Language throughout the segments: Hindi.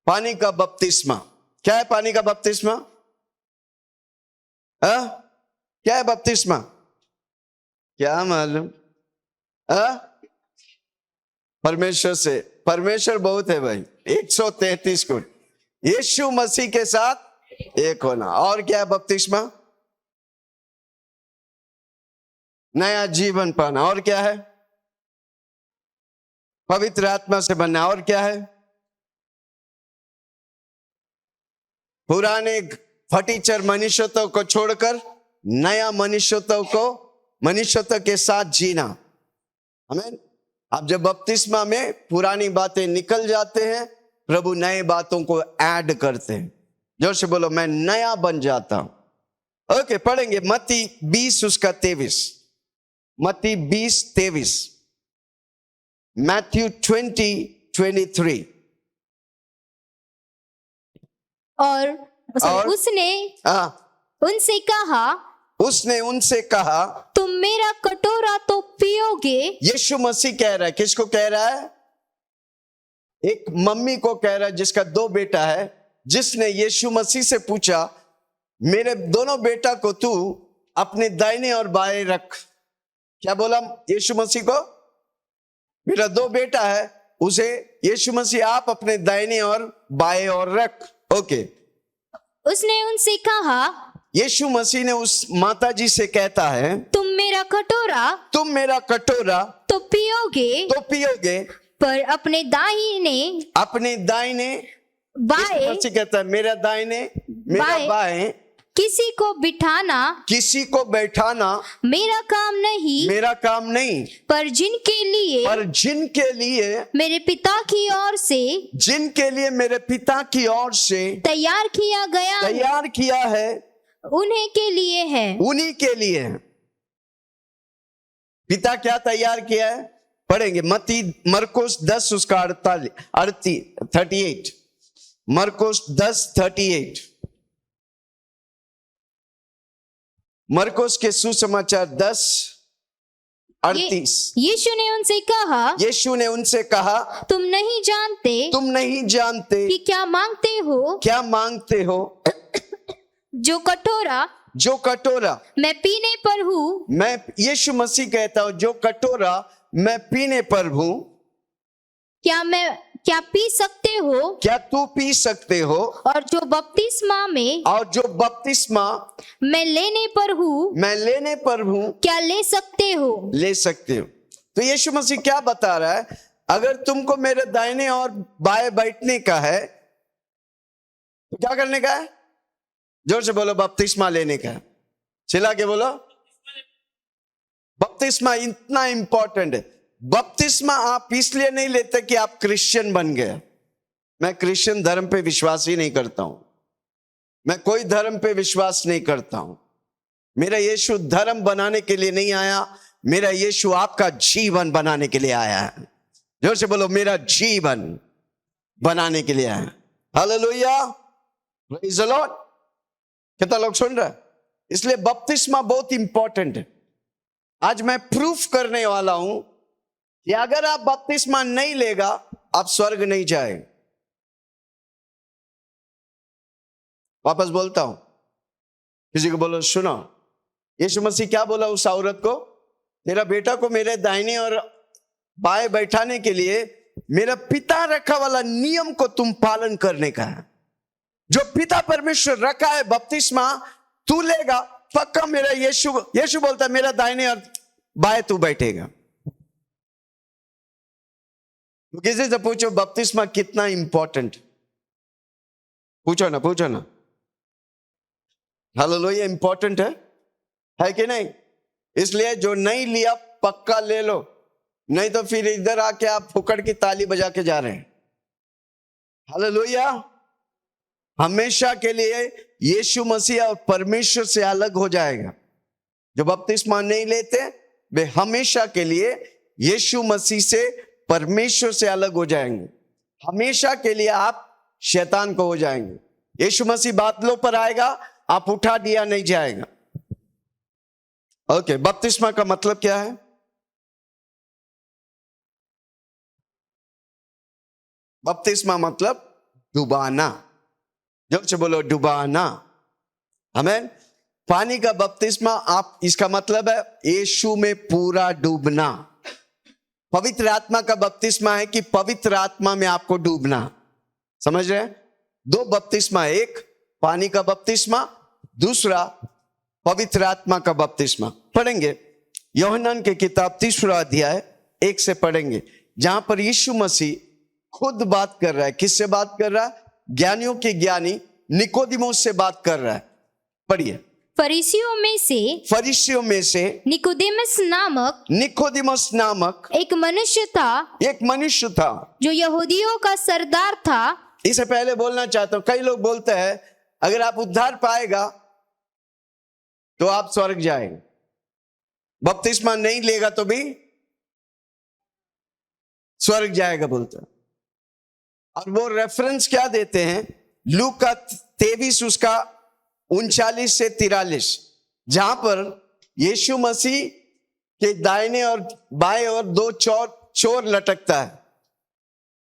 पानी का बपतिस्मा। क्या है पानी का बपतिस्मा? क्या है बपतिस्मा? क्या मालूम? परमेश्वर से। परमेश्वर बहुत है भाई, 133 गुण। यीशु मसीह के साथ एक होना। और क्या है बपतिस्मा? नया जीवन पाना। और क्या है? पवित्र आत्मा से बनना। और क्या है? पुराने फटीचर मनुष्यत्व को छोड़कर नया मनुष्यत्व के साथ जीना। आमीन। अब जब बपतिस्मा में पुरानी बातें निकल जाते हैं, प्रभु नए बातों को ऐड करते हैं। जोर से बोलो, मैं नया बन जाता हूं। ओके, पढ़ेंगे मत्ती 20 उसका 23। मत्ती 20:23। मैथ्यू 20:23। और उसने उनसे कहा तुम मेरा कटोरा तो पियोगे। यीशु मसीह कह रहा है। किसको कह रहा है? एक मम्मी को कह रहा है जिसका 2 बेटा है, जिसने यीशु मसीह से पूछा, मेरे दोनों बेटा को तू अपने दाहिने और बाएं रख। क्या बोला यीशु मसीह को? मेरा 2 बेटा है, उसे यीशु मसीह आप अपने दाहिने और बाएं और रख। ओके। उसने उनसे कहा, यीशु मसीह ने उस माता जी से कहता है, तुम मेरा कटोरा तो पियोगे, पर अपने दाहिने बाएं, कहता है मेरा दाहिने मेरा बाएं किसी को बैठाना मेरा काम नहीं, पर जिनके लिए मेरे पिता की ओर से तैयार किया है उन्हीं के लिए है। पिता क्या तैयार किया है? पढ़ेंगे मरकुस 10 उसका 38। मरकुस 10:38। मरकुस के सुसमाचार 10:38। यीशु ने उनसे कहा तुम नहीं जानते कि क्या मांगते हो। जो कटोरा मैं पीने पर हूँ, मैं यीशु मसीह कहता हूँ, जो कटोरा मैं पीने पर हूँ, क्या पी सकते हो? क्या तू पी सकते हो? और जो बपतिस्मा मैं लेने पर हूँ, क्या ले सकते हो? तो यीशु मसीह क्या बता रहा है? अगर तुमको मेरे दाहिने और बाएं बैठने का है तो क्या करने का है? जोर से बोलो, बपतिस्मा लेने का है। चिल्ला के बोलो, बपतिस्मा इतना इंपॉर्टेंट है। बपतिस्मा आप इसलिए नहीं लेते कि आप क्रिश्चियन बन गए। मैं क्रिश्चियन धर्म पे विश्वास ही नहीं करता हूं। मैं कोई धर्म पे विश्वास नहीं करता हूं। मेरा यीशु धर्म बनाने के लिए नहीं आया, मेरा यीशु आपका जीवन बनाने के लिए आया है। जोर से बोलो, मेरा जीवन बनाने के लिए आया। Hallelujah, praise the Lord. कितना लोग सुन रहे हैं? इसलिए बपतिस्मा बहुत इंपॉर्टेंट है। आज मैं प्रूफ करने वाला हूं कि अगर आप बपतिस्मा नहीं लेगा, आप स्वर्ग नहीं जाए। वापस बोलता हूं, किसी को बोलो, सुनो, यीशु मसीह क्या बोला उस औरत को? तेरा बेटा को मेरे दाहिने और बाएं बैठाने के लिए मेरा पिता रखा वाला नियम को तुम पालन करने का है। जो पिता परमेश्वर रखा है बपतिस्मा तू लेगा, पक्का मेरा यीशु बोलता है मेरा दाहिने और बाएं तू बैठेगा। तो किसी से पूछो बपतिस्मा कितना इंपॉर्टेंट, पूछो ना। हालेलुया, इंपॉर्टेंट है कि नहीं? इसलिए जो नहीं लिया पक्का ले लो, नहीं तो फिर इधर आके आप फुकड़ की ताली बजा के जा रहे हैं। हालेलुया। हमेशा के लिए यीशु मसीह और परमेश्वर से अलग हो जाएगा। जो बपतिस्मा नहीं लेते वे हमेशा के लिए यीशु मसीह से, परमेश्वर से अलग हो जाएंगे। हमेशा के लिए आप शैतान को हो जाएंगे। यीशु मसीह बादलों पर आएगा, आप उठा दिया नहीं जाएगा। ओके, बपतिस्मा का मतलब क्या है? बपतिस्मा मतलब डुबाना, जोर से बोलो डुबाना। आमीन। पानी का बपतिस्मा, आप इसका मतलब है यीशु में पूरा डूबना। पवित्र आत्मा का बपतिस्मा है कि पवित्र आत्मा में आपको डूबना। समझ रहे हैं? दो बपतिस्मा, एक पानी का बपतिस्मा, दूसरा पवित्र आत्मा का बपतिस्मा। पढ़ेंगे यूहन्ना की किताब 3 अध्याय 1 से पढ़ेंगे, जहां पर यीशु मसीह खुद बात कर रहा है। किससे बात कर रहा है? ज्ञानियों के ज्ञानी निकोदिमोस से बात कर रहा है। पढ़िए। फरीसियों में से निकोदिमस नामक एक मनुष्य था जो यहूदियों का सरदार था। इसे पहले बोलना चाहता हूं, कई लोग बोलते हैं अगर आप उद्धार पाएगा तो आप स्वर्ग जाएंगे, बपतिस्मा नहीं लेगा तो भी स्वर्ग जाएगा बोलते हैं। और वो रेफरेंस क्या देते हैं? लूक का 23 उसका 39 से 43, जहां पर यीशु मसीह के दाहिने और बाएं और दो चोर लटकता है।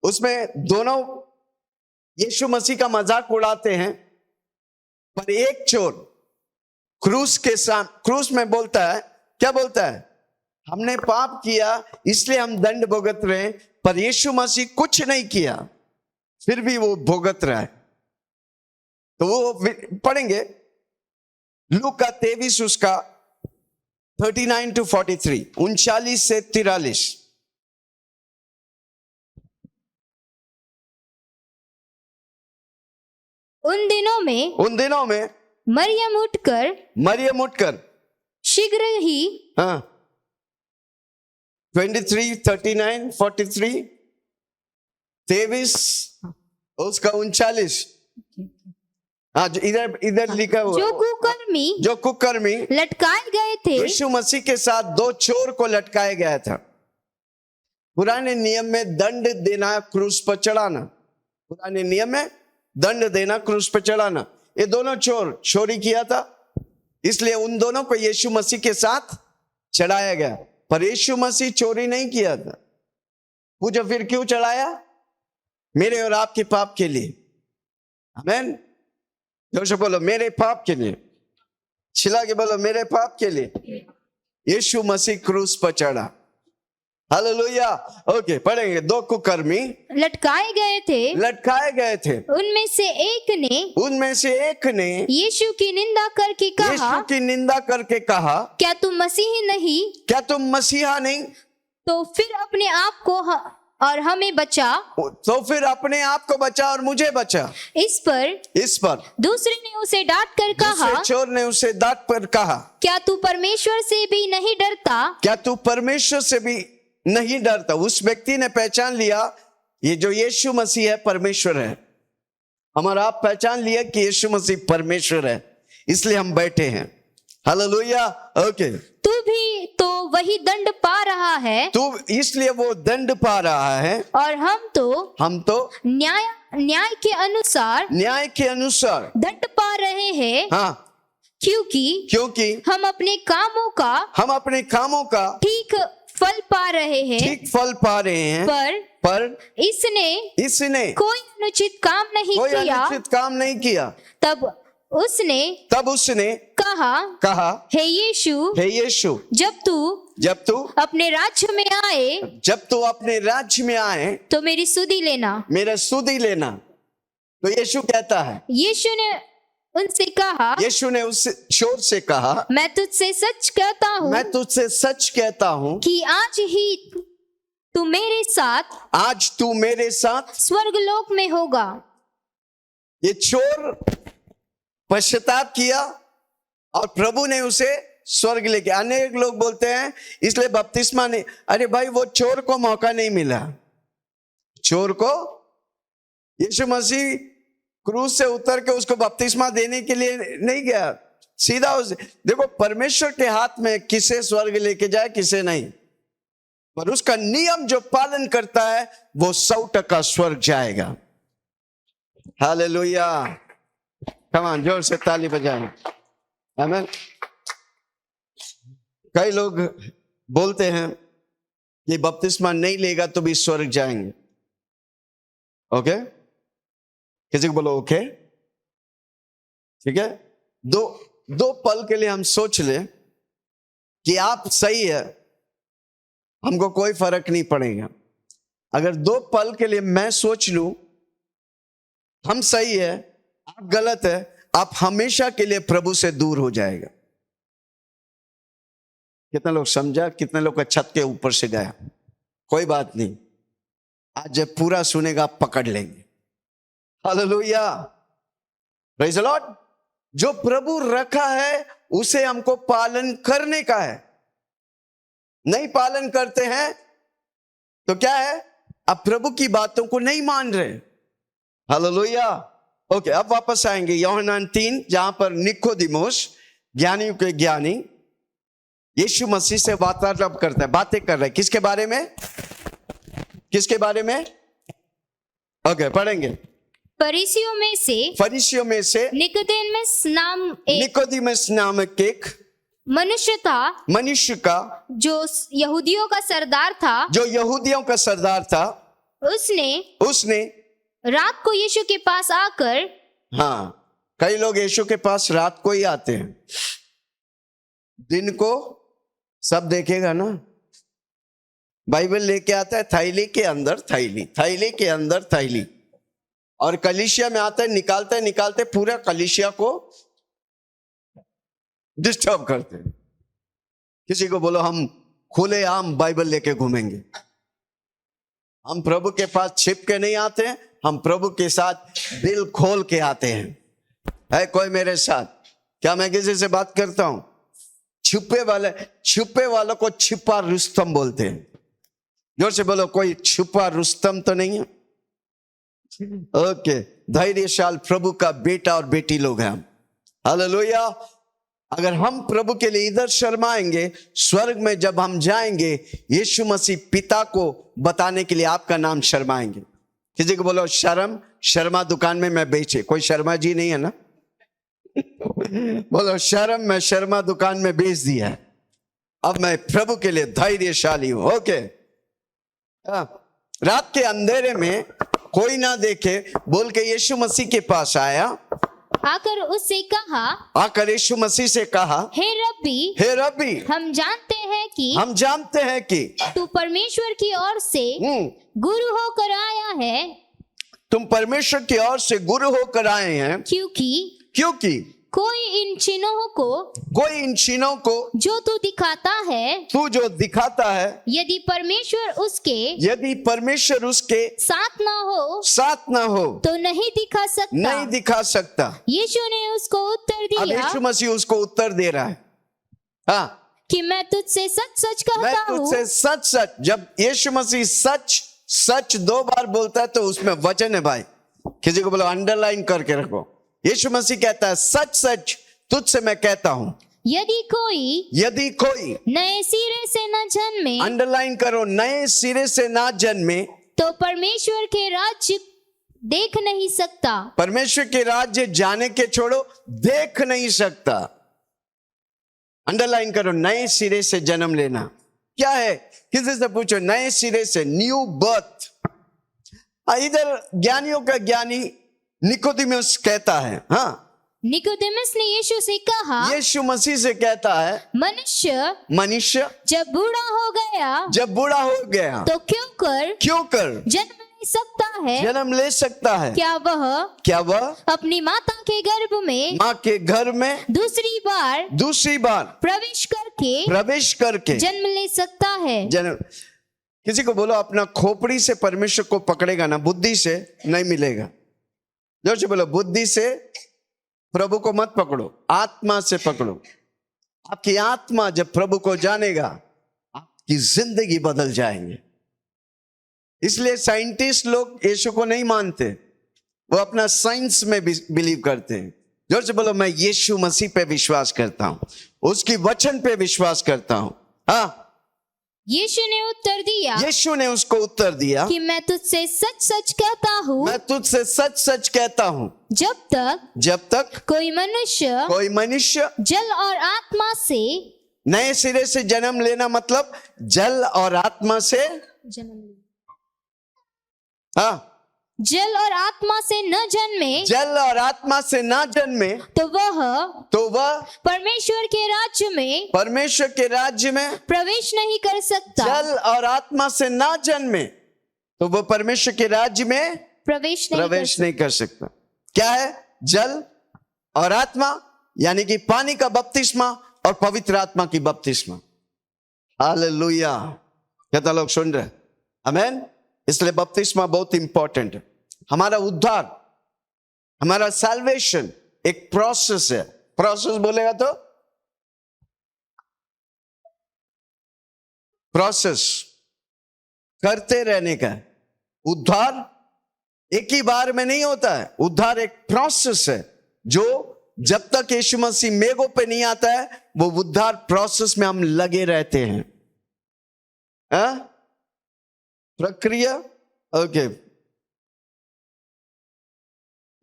उसमें दोनों यीशु मसीह का मजाक उड़ाते हैं, पर एक चोर क्रूस में बोलता है, क्या बोलता है? हमने पाप किया इसलिए हम दंड भुगत रहे हैं, पर यीशु मसीह कुछ नहीं किया फिर भी वो भुगत रहा है। तो वो पढ़ेंगे लूक का 23 उसका 39 to 43, 39 से 43। उन दिनों में मरियम उठकर शीघ्र ही, हाँ 23, 39, 43, 23 उसका 39, हाँ इधर लिखा हुआ, जो कुकर्मी लटकाए गए थे। यीशु मसीह के साथ दो चोर को लटकाया गया था। पुराने नियम में दंड देना, क्रूस पर चढ़ाना, पुराने नियम में दंड देना, क्रूस पर चढ़ाना। ये दोनों चोर चोरी किया था, इसलिए उन दोनों को यीशु मसीह के साथ चढ़ाया गया। पर यीशु मसीह चोरी नहीं किया था। पूछो फिर क्यों चढ़ाया? मेरे और आपके पाप के लिए। आमीन। जोर से बोलो मेरे पाप के लिए। चिल्ला के बोलो मेरे पाप के लिए यीशु मसीह क्रूस पर चढ़ा। हालेलुया। ओके, पढ़ेंगे। दो कुकर्मी लटकाए गए थे। उनमें से एक ने यीशु की निंदा करके कहा, क्या तुम मसीहा नहीं? तो फिर अपने आप को और हमें बचा। तो फिर अपने आप को बचा और मुझे बचा। इस पर दूसरे ने उसे डांट कर कहा, चोर ने उसे डांट कर कहा, क्या तू परमेश्वर से भी नहीं डरता? उस व्यक्ति ने पहचान लिया ये जो यीशु मसीह है परमेश्वर है। हमारा आप पहचान लिया कि यीशु मसीह परमेश्वर है, इसलिए हम बैठे हैं। हालेलुया। ओके। तू भी तो वही दंड पा रहा है, इसलिए वो दंड पा रहा है, और हम तो न्याय के अनुसार दंड पा रहे हैं। हाँ, क्योंकि हम अपने कामों का ठीक फल पा रहे हैं। पर इसने कोई अनुचित काम नहीं किया। तब उसने कहा, हे यीशु, जब तू अपने राज्य में आए तो मेरी सुधि लेना। तो यीशु कहता है, यीशु ने उस चोर से कहा, मैं तुझसे सच कहता हूँ कि आज तू मेरे साथ स्वर्गलोक में होगा। ये चोर पश्चाताप किया और प्रभु ने उसे स्वर्ग ले गया। अनेक लोग बोलते हैं इसलिए बपतिस्मा नहीं। अरे भाई, वो चोर को मौका नहीं मिला। चोर को यीशु मसीह क्रूस से उतर के उसको बपतिस्मा देने के लिए नहीं गया, सीधा देखो परमेश्वर के हाथ में किसे स्वर्ग लेके जाए किसे नहीं, पर उसका नियम जो पालन करता है वो 100% स्वर्ग जाएगा। हालेलुया। कम ऑन, जोर से ताली बजाएं। आमीन। कई लोग बोलते हैं कि बपतिस्मा नहीं लेगा तो भी स्वर्ग जाएंगे। ओके, किसी को बोलो ओके। ठीक है, दो पल के लिए हम सोच ले कि आप सही है, हमको कोई फर्क नहीं पड़ेगा। अगर 2 पल के लिए मैं सोच लूं हम सही है, आप गलत है, आप हमेशा के लिए प्रभु से दूर हो जाएगा। कितने लोग समझा? कितने लोग का छत के ऊपर से गया? कोई बात नहीं, आज जब पूरा सुनेगा आप पकड़ लेंगे। Hallelujah, praise the Lord. जो प्रभु रखा है उसे हमको पालन करने का है। नहीं पालन करते हैं तो क्या है? अब प्रभु की बातों को नहीं मान रहे। हालेलुया। ओके, अब वापस आएंगे यूहन्ना 3, जहां पर निकोदेमुस ज्ञानियों के ज्ञानी यीशु मसीह से वार्तालाप करता है, बातें कर रहे हैं। किसके बारे में? किसके बारे में? ओके, पढ़ेंगे। फरीसियों में से निकोदेमुस नामक एक मनुष्य का जो यहूदियों का सरदार था, उसने रात को यीशु के पास आकर, हाँ, कई लोग यीशु के पास रात को ही आते हैं, दिन को सब देखेगा ना। बाइबल लेके आता है थैली के अंदर थैली, थैली के अंदर थैली, और कलीसिया में आता है, निकालते पूरा कलीसिया को डिस्टर्ब करते हैं। किसी को बोलो हम खुले आम बाइबल लेके घूमेंगे। हम प्रभु के पास छिप के नहीं आते हैं, हम प्रभु के साथ दिल खोल के आते हैं। है कोई मेरे साथ? क्या मैं किसी से बात करता हूं? छुपे वालों को छिपा रुस्तम बोलते हैं। जोर से बोलो, कोई छुपा रुस्तम तो नहीं है। ओके, धैर्यशाल प्रभु का बेटा और बेटी लोग हैं हम। हालेलुया। अगर हम प्रभु के लिए इधर शर्माएंगे, स्वर्ग में जब हम जाएंगे यीशु मसीह पिता को बताने के लिए आपका नाम शर्माएंगे। किसी को बोलो शर्मा दुकान में मैं बेचे। कोई शर्मा जी नहीं है ना? बोलो मैं शर्मा दुकान में बेच दिया है, अब मैं प्रभु के लिए धैर्यशाली हूं। ओके, रात के अंधेरे में कोई ना देखे बोल के यीशु मसीह के पास आया, आकर यीशु मसीह से कहा, हे रब्बी, हम जानते हैं कि तू परमेश्वर की ओर से गुरु होकर आया है। तुम परमेश्वर की ओर से गुरु होकर आए हैं, क्योंकि कोई इन चिन्हों को जो तू दिखाता है, यदि परमेश्वर उसके साथ ना हो तो नहीं दिखा सकता। यीशु ने उसको उत्तर दिया, अब यीशु मसीह उसको उत्तर दे रहा है, हाँ, कि मैं तुझसे सच कहता हूँ। तुझसे सच। जब यीशु मसीह सच 2 बार बोलता है तो उसमें वचन है भाई। किसी को बोलो अंडरलाइन करके रखो। यीशु मसीह कहता है सच तुझसे मैं कहता हूं, यदि कोई नए सिरे से न जन्मे, अंडरलाइन करो, नए सिरे से ना जन्मे तो परमेश्वर के राज्य देख नहीं सकता। परमेश्वर के राज्य जाने के छोड़ो, देख नहीं सकता। अंडरलाइन करो, नए सिरे से जन्म लेना क्या है? किसी से पूछो, नए सिरे से, न्यू बर्थ। इधर ज्ञानियों का ज्ञानी निकोदेमुस कहता है, हाँ, निकोदेमुस ने यीशु से कहा, यीशु मसीह से कहता है, मनुष्य जब बूढ़ा हो गया तो क्यों कर जन्म ले सकता है? क्या वह अपनी माँ के घर में दूसरी बार प्रवेश करके जन्म ले सकता है? किसी को बोलो, अपना खोपड़ी से परमेश्वर को पकड़ेगा ना, बुद्धि से नहीं मिलेगा। जोर से बोलो, बुद्धि से प्रभु को मत पकड़ो, आत्मा से पकड़ो। आपकी आत्मा जब प्रभु को जानेगा, आपकी जिंदगी बदल जाएंगे। इसलिए साइंटिस्ट लोग यीशु को नहीं मानते, वो अपना साइंस में बिलीव करते हैं। जोर से बोलो, मैं यीशु मसीह पे विश्वास करता हूं, उसकी वचन पे विश्वास करता हूं। हाँ, यीशु ने उसको उत्तर दिया कि मैं तुझसे सच कहता हूँ, जब तक कोई मनुष्य जल और आत्मा से, नए सिरे से जन्म लेना मतलब जल और आत्मा से, हाँ, जल और आत्मा से न जन्मे, जल और आत्मा से ना जन्मे, तो वह परमेश्वर के राज्य में प्रवेश नहीं कर सकता। जल और आत्मा से ना जन्मे तो वह परमेश्वर के राज्य में प्रवेश नहीं कर सकता। क्या है? जल और आत्मा, यानी कि पानी का बपतिस्मा और पवित्र आत्मा की बपतिस्मा। हालेलुया! कितना लोग सुन रहे? आमीन। इसलिए बपतिस्मा बहुत इंपॉर्टेंट है। हमारा उद्धार, हमारा सैल्वेशन एक प्रोसेस है। प्रोसेस बोलेगा तो प्रोसेस करते रहने का। उद्धार एक ही बार में नहीं होता है। उद्धार एक प्रोसेस है जो जब तक यीशु मसीह मेघों पे नहीं आता है, वो उद्धार प्रोसेस में हम लगे रहते हैं। प्रक्रिया, ओके।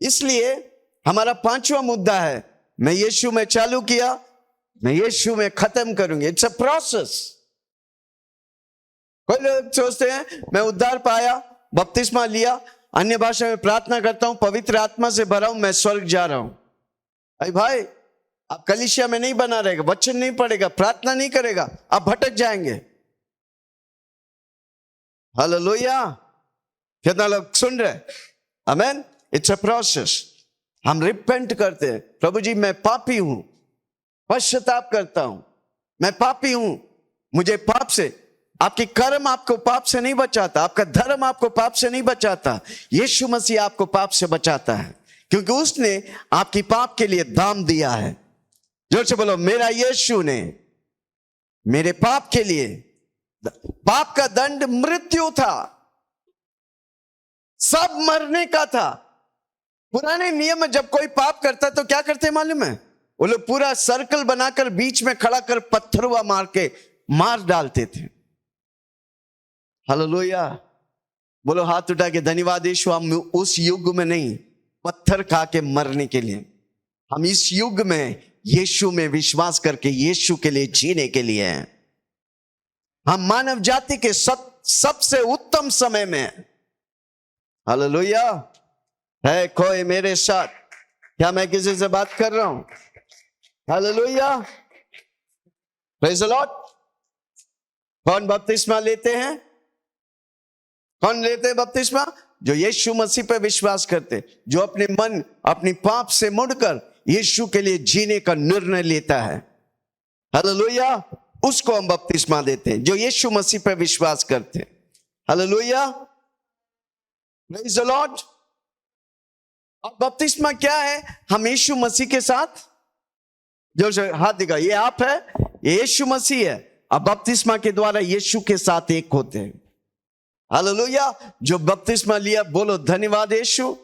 इसलिए हमारा पांचवा मुद्दा है, मैं यीशु में चालू किया, मैं यीशु में खत्म करूंगी। It's a process. कोई लोग सोचते हैं मैं उद्धार पाया, बपतिस्मा लिया, अन्य भाषा में प्रार्थना करता हूं, पवित्र आत्मा से भरा हूं, मैं स्वर्ग जा रहा हूं। अरे भाई, आप कलीसिया में नहीं बना रहेगा, वचन नहीं पढ़ेगा, प्रार्थना नहीं करेगा, आप भटक जाएंगे। हालेलुया! कितना लोग सुन रहे? आमीन। It's a process. हम रिपेंट करते हैं, प्रभु जी मैं पापी हूं, पश्चाताप करता हूं, मैं पापी हूं, मुझे पाप से, आपकी कर्म आपको पाप से नहीं बचाता, आपका धर्म आपको पाप से नहीं बचाता, यीशु मसीह आपको पाप से बचाता है, क्योंकि उसने आपकी पाप के लिए दाम दिया है। जोर से बोलो, मेरा यीशु ने मेरे पाप के लिए, पाप का दंड मृत्यु था, सब मरने का था। पुराने नियम में जब कोई पाप करता तो क्या करते मालूम है? वो लोग पूरा सर्कल बनाकर बीच में खड़ा कर पत्थरवा मार के मार डालते थे। हालेलुया! बोलो हाथ उठा के धन्यवाद यीशु, हम उस युग में नहीं पत्थर खा के मरने के लिए, हम इस युग में यीशु में विश्वास करके यीशु के लिए जीने के लिए हैं। हम मानव जाति के सबसे उत्तम समय में। हालेलुया! है कोई मेरे साथ? क्या मैं किसी से बात कर रहा हूं? हालेलुया! Praise the Lord. कौन बपतिस्मा लेते हैं? कौन लेते हैं बपतिस्मा? जो यीशु मसीह पर विश्वास करते, जो अपने मन, अपनी पाप से मुड़कर यीशु के लिए जीने का निर्णय लेता है। हालेलुया! उसको हम बपतिस्मा देते हैं, जो यीशु मसीह पर विश्वास करते हैं। हालेलुया! Praise the Lord. अब बपतिस्मा क्या है? हम यीशु मसीह के साथ, जो हाथ दिखा, ये आप है, ये यीशु मसीह है। अब बपतिस्मा के द्वारा यीशु के साथ एक होते हैं। हालेलुया! जो बपतिस्मा लिया, बोलो धन्यवाद यीशु,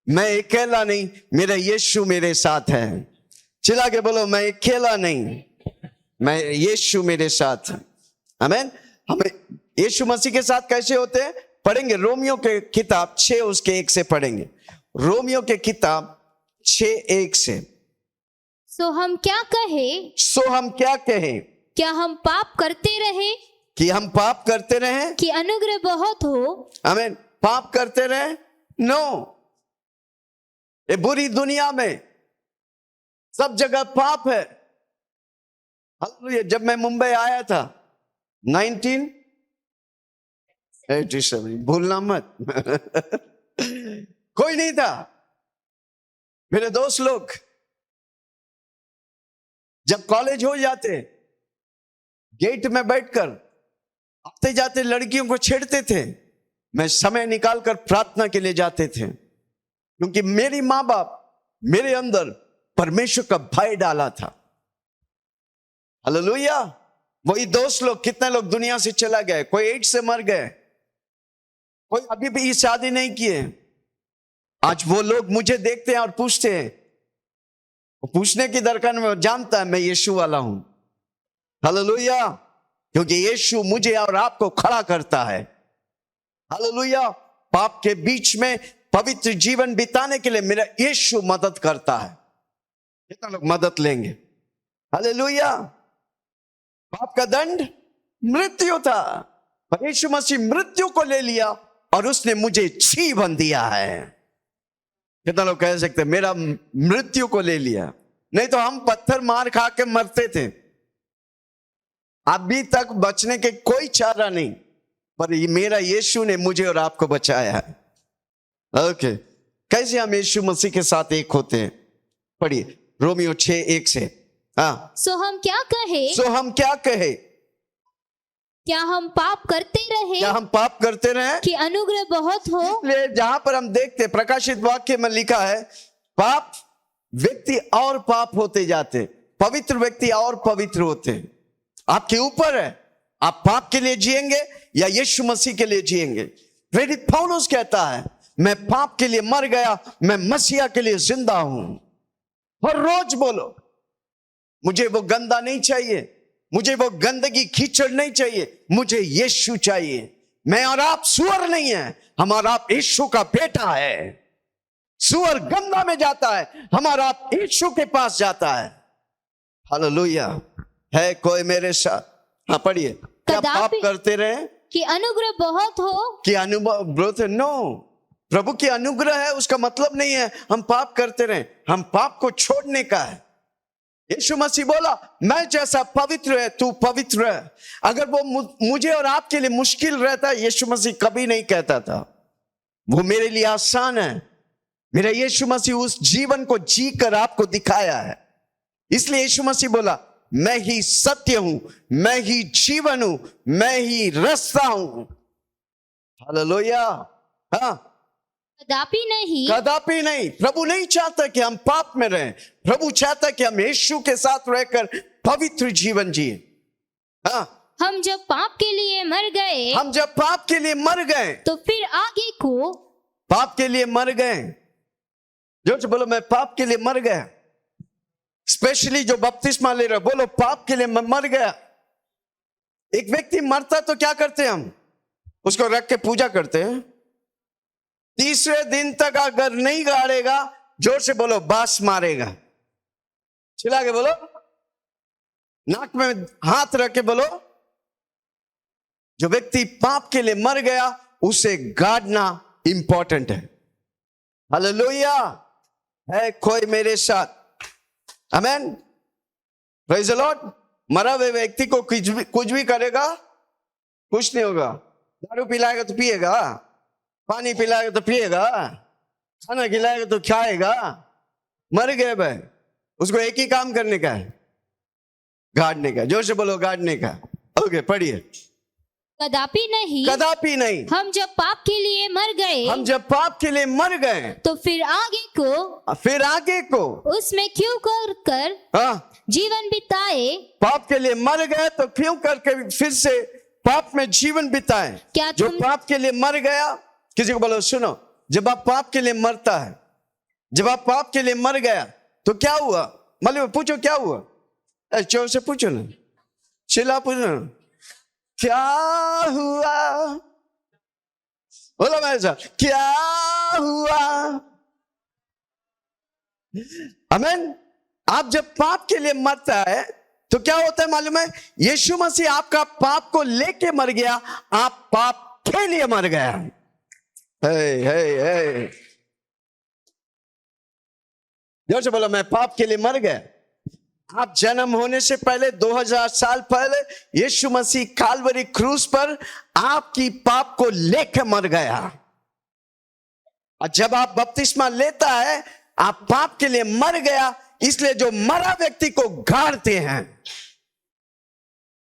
मैं अकेला नहीं, मेरा यीशु मेरे साथ है। चिल्ला के बोलो, मैं अकेला नहीं, मैं यीशु मेरे साथ है। आमीन। हमें यीशु मसीह के साथ कैसे होते हैं? पढ़ेंगे रोमियो के किताब 6 उसके 1 से पढ़ेंगे। रोमियो के किताब 6:1 से। सो हम क्या कहें? क्या हम पाप करते रहे कि हम पाप करते रहे कि अनुग्रह बहुत हो? आमीन। पाप करते रहे? नो। ये बुरी दुनिया में सब जगह पाप है। हालेलुया! जब मैं मुंबई आया था 1987, भूलना मत कोई नहीं था। मेरे दोस्त लोग जब कॉलेज हो जाते, गेट में बैठकर आते जाते लड़कियों को छेड़ते थे, मैं समय निकालकर प्रार्थना के लिए जाते थे, क्योंकि मेरी माँ बाप मेरे अंदर परमेश्वर का भय डाला था। हालेलुया! वही दोस्त लोग, कितने लोग दुनिया से चला गए, कोई एड्स से मर गए, कोई अभी भी शादी नहीं किए। आज वो लोग मुझे देखते हैं और पूछते हैं, पूछने की दरकार में जानता है मैं यीशु वाला हूं। हालेलुया! क्योंकि यीशु मुझे और आपको खड़ा करता है। हालेलुया! पाप के बीच में पवित्र जीवन बिताने के लिए मेरा यीशु मदद करता है। कितना लोग मदद लेंगे? हालेलुया! पाप का दंड मृत्यु था, पर यीशु मसीह मृत्यु को ले लिया और उसने मुझे जीवन दिया है। कितना लोग कह सकते हैं मेरा मृत्यु को ले लिया? नहीं तो हम पत्थर मार खा के मरते थे। अभी तक बचने के कोई चारा नहीं, पर मेरा यीशु ने मुझे और आपको बचाया है। ओके, कैसे हम यीशु मसीह के साथ एक होते हैं? पढ़िए रोमियो 6:1 से। हाँ, सो हम क्या कहे? क्या हम पाप करते रहे कि अनुग्रह बहुत हो? इसलिए जहां पर हम देखते प्रकाशित वाक्य में लिखा है, पाप व्यक्ति और पाप होते जाते, पवित्र व्यक्ति और पवित्र होते। आपके ऊपर है, आप पाप के लिए जिएंगे या यीशु मसीह के लिए जिएंगे। प्रेरित पौलुस कहता है, मैं पाप के लिए मर गया, मैं मसीहा के लिए जिंदा हूं। हर रोज बोलो, मुझे वो गंदा नहीं चाहिए, मुझे वो गंदगी कीचड़ नहीं चाहिए, मुझे यीशु चाहिए। मैं और आप सुअर नहीं है, हमारा आप यीशु का बेटा है। सुअर गंदा में जाता है, हमारा आप यीशु के पास जाता है। हालेलुया। है कोई मेरे साथ? हाँ पढ़िए। क्या पाप करते रहे कि अनुग्रह बहुत हो? कि अनुग्रह नो, प्रभु की अनुग्रह है उसका मतलब नहीं है हम पाप करते रहे, हम पाप को छोड़ने का है। यीशु मसीह बोला, मैं जैसा पवित्र है तू पवित्र है। अगर वो मुझे और आपके लिए मुश्किल रहता, यीशु मसीह कभी नहीं कहता था वो मेरे लिए आसान है। मेरा यीशु मसीह उस जीवन को जी कर आपको दिखाया है। इसलिए यीशु मसीह बोला, मैं ही सत्य हूं, मैं ही जीवन हूं, मैं ही रास्ता हूं। हालेलुया। हाँ, कदापि नहीं। प्रभु नहीं चाहता कि हम पाप में रहें, प्रभु चाहता कि हम यीशु के साथ रहकर पवित्र जीवन जिए। हाँ, हम जब पाप के लिए मर गए तो फिर आगे को पाप के लिए मर गए। जो बोलो मैं पाप के लिए मर गया। स्पेशली जो बपतिस्मा ले रहे, बोलो पाप के लिए मर गया। एक व्यक्ति मरता तो क्या करते हैं हम? उसको रख के पूजा करते हैं। तीसरे दिन तक अगर नहीं गाड़ेगा, जोर से बोलो बास मारेगा। चिल्ला के बोलो, नाक में हाथ रख के बोलो, जो व्यक्ति पाप के लिए मर गया उसे गाड़ना इंपॉर्टेंट है। हालेलुया। है कोई मेरे साथ? आमेन, प्रेज द लॉर्ड। मरा हुए व्यक्ति को कुछ भी करेगा, कुछ नहीं होगा। दारू पिलाएगा तो पिएगा, पानी पिलाएगा तो पिएगा, खाना खिलाएगा तो खाएगा। मर गए भाई, उसको एक ही काम करने का है, गाड़ने का। जोर से बोलो गाड़ने का। ओके पढ़िए। कदापि नहीं। हम जब पाप के लिए मर गए तो फिर आगे को उसमें क्यों कर जीवन बिताए? पाप के लिए मर गए तो क्यों करके फिर से पाप में जीवन बिताए? क्या जो पाप के लिए मर गया, किसी को बोलो सुनो, जब आप पाप के लिए मरता है, जब आप पाप के लिए मर गया तो क्या हुआ? मालूम? पूछो क्या हुआ? चोर से पूछो ना, चिल्ला पूछो ना, क्या हुआ? बोलो मेरे साथ, क्या हुआ? आमीन। आप जब पाप के लिए मरता है तो क्या होता है मालूम है? यीशु मसीह आपका पाप को लेके मर गया, आप पाप के लिए मर गया। हे जोर से बोलो मैं पाप के लिए मर गया। आप जन्म होने से पहले 2000 साल पहले यीशु मसीह काल्वरी क्रूस पर आपकी पाप को लेकर मर गया। और जब आप बपतिस्मा लेता है, आप पाप के लिए मर गया। इसलिए जो मरा व्यक्ति को गाड़ते हैं,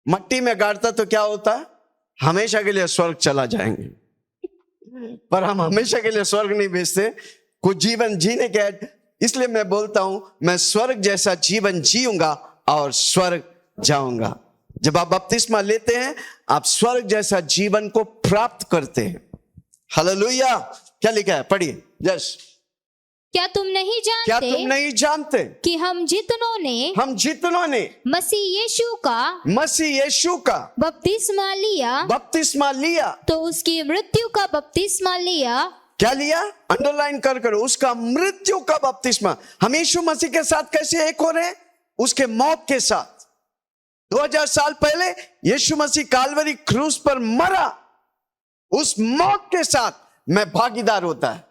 मट्टी में गाड़ता तो क्या होता है? हमेशा के लिए स्वर्ग चला जाएंगे। पर हम हमेशा के लिए स्वर्ग नहीं भेजते, कुछ जीवन जीने के। इसलिए मैं बोलता हूं, मैं स्वर्ग जैसा जीवन जीऊंगा और स्वर्ग जाऊंगा। जब आप बपतिस्मा लेते हैं, आप स्वर्ग जैसा जीवन को प्राप्त करते हैं। हालेलुया। क्या लिखा है? पढ़िए जस। क्या तुम नहीं जानते कि हम जितनों ने मसीह यीशु का बपतिस्मा लिया तो उसकी मृत्यु का बपतिस्मा लिया। क्या लिया? अंडरलाइन कर उसका मृत्यु का बपतिस्मा। हम यीशु मसीह के साथ कैसे एक हो रहे हैं? उसके मौत के साथ। 2000 साल पहले यीशु मसीह काल्वरी क्रूस पर मरा, उस मौत के साथ मैं भागीदार होता है।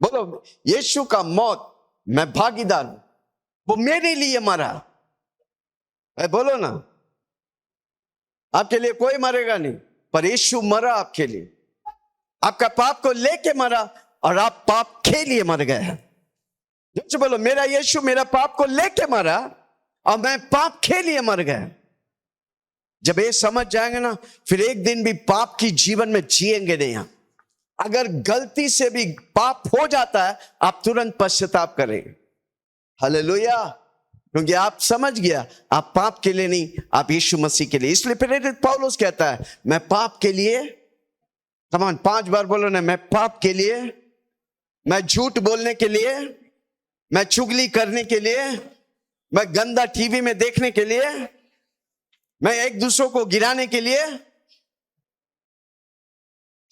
बोलो, यीशु का मौत मैं भागीदार हूं, वो मेरे लिए मरा। बोलो ना, आपके लिए कोई मरेगा नहीं, पर यीशु मरा आपके लिए, आपका पाप को लेके मरा और आप पाप के लिए मर गए हैं। जो बोलो, मेरा यीशु मेरा पाप को लेके मरा और मैं पाप के लिए मर गया। जब ये समझ जाएंगे ना, फिर एक दिन भी पाप की जीवन में जिएंगे नहीं। अगर गलती से भी पाप हो जाता है, आप तुरंत पश्चाताप करेंगे। हालेलुया, क्योंकि आप समझ गया आप पाप के लिए नहीं, आप यीशु मसीह के लिए। इसलिए प्रेरित पौलुस कहता है, मैं पाप के लिए, कमान 5 बार बोलो ना, मैं पाप के लिए, मैं झूठ बोलने के लिए, मैं चुगली करने के लिए, मैं गंदा टीवी में देखने के लिए, मैं एक दूसरों को गिराने के लिए,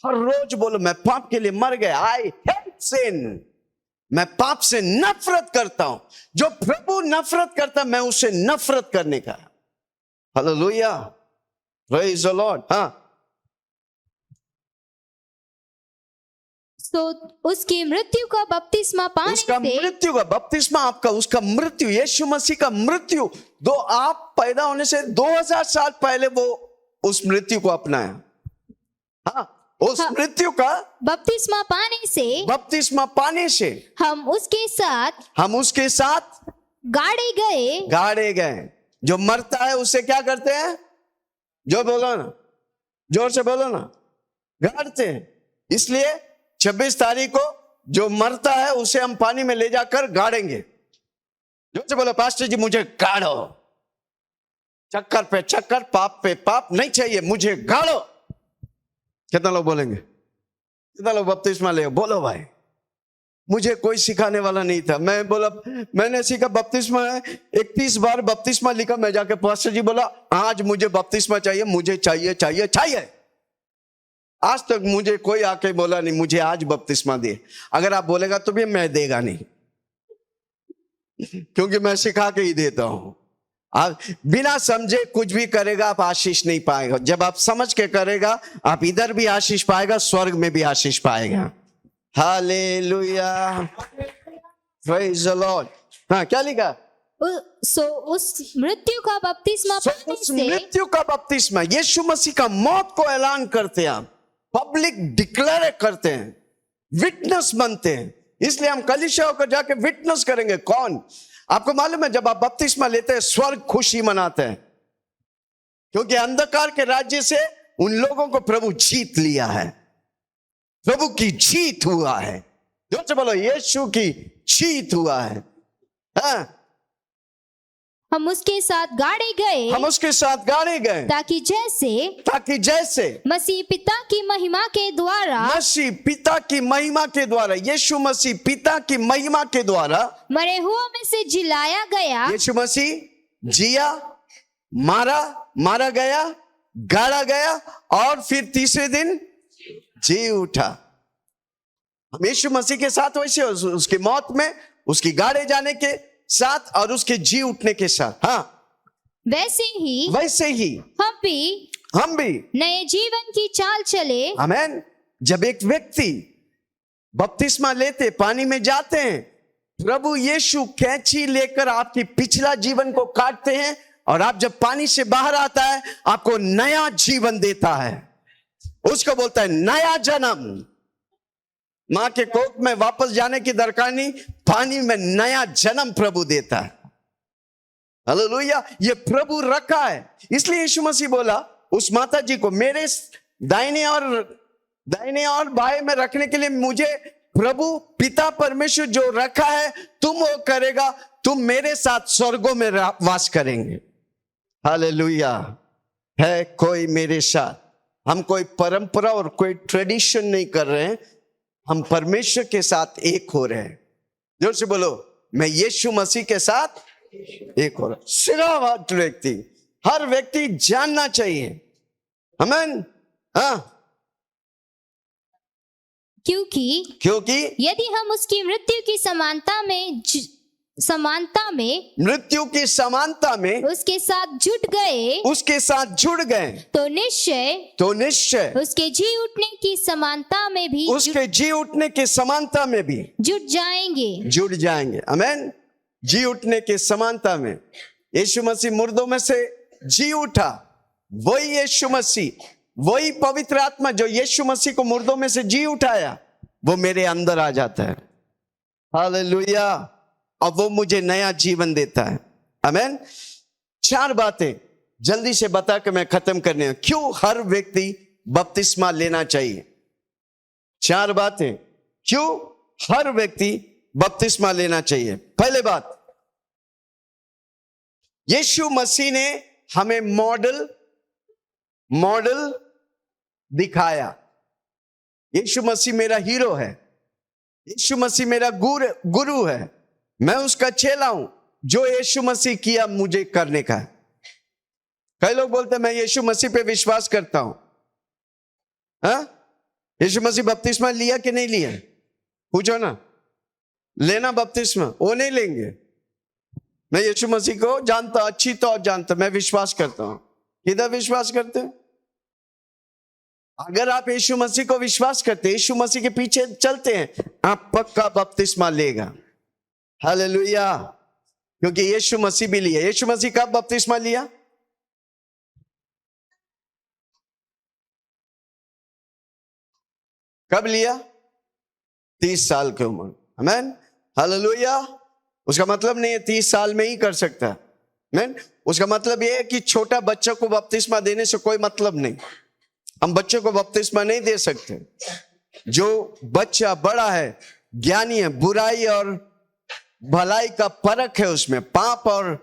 हर रोज बोलो मैं पाप के लिए मर गया। आई हेट सिन, मैं पाप से नफरत करता हूं। जो प्रभु नफरत करता, मैं उसे नफरत करने का। Hallelujah, praise the Lord. हाँ, तो उसकी मृत्यु का बपतिस्मा पाने उसका से, मृत्यु का बपतिस्मा आपका, उसका मृत्यु, यीशु मसीह का मृत्यु, दो आप पैदा होने से 2000 साल पहले वो उस मृत्यु को अपनाया। हाँ, उस मृत्यु का बपतिस्मा पाने से, बपतिस्मा पाने से हम उसके साथ गाड़े गए। जो मरता है उसे क्या करते हैं? जो बोलो ना, जोर से बोलो ना, गाड़ते हैं। इसलिए 26 तारीख को जो मरता है उसे हम पानी में ले जाकर गाड़ेंगे। जोर से बोलो, पास्टर जी मुझे गाड़ो, चक्कर पे चक्कर, पाप पे पाप नहीं चाहिए, मुझे गाड़ो। कितना लोग बोलेंगे? कितना लोग बपतिस्मा ले? बोलो भाई, मुझे कोई सिखाने वाला नहीं था। मैं बोला, मैंने सीखा बपतिस्मा है, 31 बार बपतिस्मा लिखा। मैं जाके पास्टर जी बोला, आज मुझे बपतिस्मा चाहिए, मुझे चाहिए चाहिए चाहिए। आज तक मुझे कोई आके बोला नहीं मुझे आज बपतिस्मा दे। अगर आप बोलेगा तो भी मैं देगा नहीं, क्योंकि मैं सिखा के ही देता हूं। आप बिना समझे कुछ भी करेगा, आप आशीष नहीं पाएगा। जब आप समझ के करेगा, आप इधर भी आशीष पाएगा, स्वर्ग में भी आशीष पाएगा। Hallelujah, praise the Lord. हाँ, क्या लिखा? उस मृत्यु का बपतिस्मा पाने से, मृत्यु का बपतिस्मा, यीशु मसीह का मौत को ऐलान करते हैं, आप पब्लिक डिक्लेयर करते हैं, विटनेस बनते हैं। इसलिए हम कलीसिया होकर जाके विटनेस करेंगे। कौन? आपको मालूम है, जब आप बपतिस्मा लेते हैं, स्वर्ग खुशी मनाते हैं, क्योंकि अंधकार के राज्य से उन लोगों को प्रभु जीत लिया है। प्रभु की जीत हुआ है। जोर से बोलो, यीशु की जीत हुआ है। हाँ? हम उसके साथ गाड़े गए, ताकि जैसे मसीह पिता की महिमा के द्वारा, यीशु मसीह पिता की महिमा के द्वारा मरे हुओं में से जिलाया गया। यीशु मसीह जिया, मारा गया, गाड़ा गया और फिर तीसरे दिन जी उठा। हम यीशु मसीह के साथ वैसे, उसकी मौत में, उसकी गाड़े जाने के साथ और उसके जी उठने के साथ, हाँ, वैसे ही हम भी नए जीवन की चाल चले। आमीन। जब एक व्यक्ति बपतिस्मा लेते, पानी में जाते हैं, प्रभु यीशु कैंची लेकर आपकी पिछला जीवन को काटते हैं, और आप जब पानी से बाहर आता है, आपको नया जीवन देता है। उसको बोलता है नया जन्म। मां के कोख में वापस जाने की दरकार नहीं, पानी में नया जन्म प्रभु देता है। हालेलुया, ये प्रभु रखा है। इसलिए यीशु मसीह बोला उस माता जी को, मेरे दाहिने और बाएं में रखने के लिए मुझे प्रभु पिता परमेश्वर जो रखा है, तुम वो करेगा, तुम मेरे साथ स्वर्गों में वास करेंगे। हालेलुया, है कोई मेरे साथ। हम कोई परंपरा और कोई ट्रेडिशन नहीं कर रहे हैं, हम परमेश्वर के साथ एक हो रहे हैं। जोर से बोलो, मैं यीशु मसीह के साथ एक हो रहा। सिर्फ व्यक्ति, हर व्यक्ति जानना चाहिए। आमीन। हाँ, क्योंकि यदि हम उसकी मृत्यु की समानता में समानता में, मृत्यु की समानता में उसके साथ जुट गए, तो निश्चय उसके जी उठने की समानता में भी जुट जाएंगे। आमीन। जी उठने की समानता में यीशु मसीह मुर्दों में से जी उठा, वही यीशु मसीह, वही पवित्र आत्मा जो यीशु मसीह को मुर्दों में से जी उठाया, वो मेरे अंदर आ जाता है। हालेलुया। और वो मुझे नया जीवन देता है। आमीन। 4 बातें जल्दी से बता के मैं खत्म करने हूं, क्यों हर व्यक्ति बपतिस्मा लेना चाहिए। 4 बातें क्यों हर व्यक्ति बपतिस्मा लेना चाहिए। पहले बात, यीशु मसीह ने हमें मॉडल दिखाया। यीशु मसीह मेरा हीरो है, यीशु मसीह मेरा गुरु है, मैं उसका चेला हूं। जो यीशु मसीह किया मुझे करने का है। कई लोग बोलते हैं मैं यीशु मसीह पे विश्वास करता हूं। यीशु मसीह बपतिस्मा लिया कि नहीं लिया, पूछो ना। लेना बपतिस्मा, वो नहीं लेंगे। मैं यीशु मसीह को जानता, अच्छी तो जानता, मैं विश्वास करता हूं। किधर विश्वास करते हैं? अगर आप यीशु मसीह को विश्वास करते, यीशु मसीह के पीछे चलते हैं, आप पक्का बपतिस्मा लेगा। हालेलुया। क्योंकि यीशु मसीह भी लिया। यीशु मसीह कब बपतिस्मा लिया? कब लिया? 30 साल की उम्र। आमीन। हालेलुया। उसका मतलब नहीं है 30 साल में ही कर सकता है। आमीन। उसका मतलब यह है कि छोटा बच्चा को बपतिस्मा देने से कोई मतलब नहीं। हम बच्चों को बपतिस्मा नहीं दे सकते। जो बच्चा बड़ा है, ज्ञानी है, बुराई और भलाई का फर्क है, उसमें पाप और